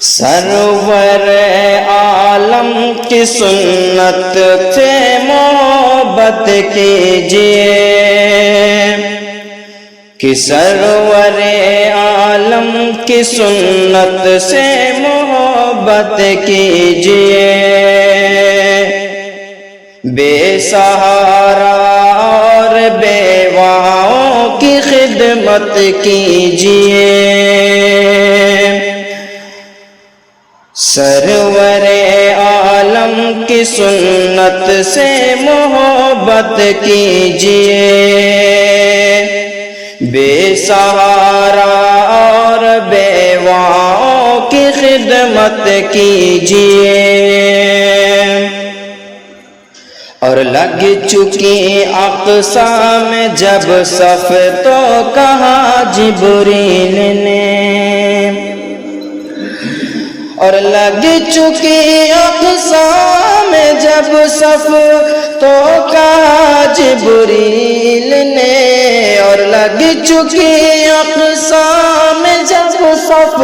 سرور عالم کی سنت سے محبت کیجئے کہ سرور عالم کی سنت سے محبت کیجئے، بے سہارا اور بیواؤں کی خدمت کیجئے، سرور عالم کی سنت سے محبت کیجئے، بے سہارا اور بیواؤں کی خدمت کیجئے، اور لگ چکی اقصیٰ میں جب صف تو کہا جبریل نے، اور لگ چکی اقصیٰ میں جب صف تو کہا جبریل نے، اور لگ چکی اقصیٰ میں جب صف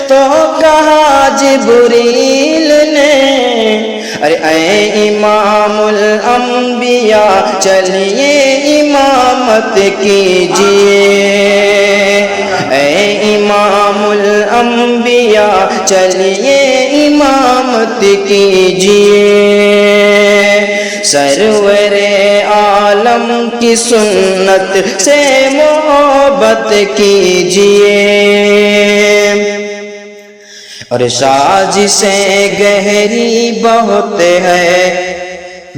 تو کہا جبریل نے، ارے اے امام الانبیاء چلیے امامت کیجئے، اے امام الانبیاء چلیے امامت کیجئے، سرور عالم کی سنت سے محبت کیجئے، اور سازشیں گہری بہت ہے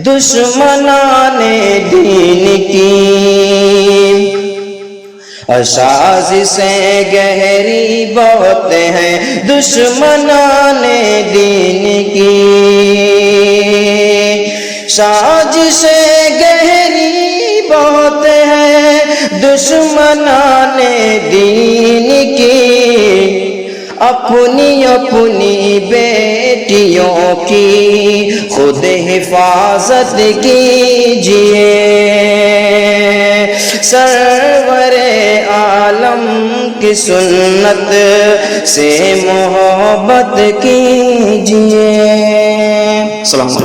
دشمنان دین کی، اور سازشیں گہری بہت ہیں دشمنان دین کی، سازشیں گہری بہت ہیں دشمنان دین کی، اپنی اپنی بیٹیوں کی خود حفاظت کیجئے، سرور عالم کی سنت سے محبت کیجئے۔ السلام علیکم۔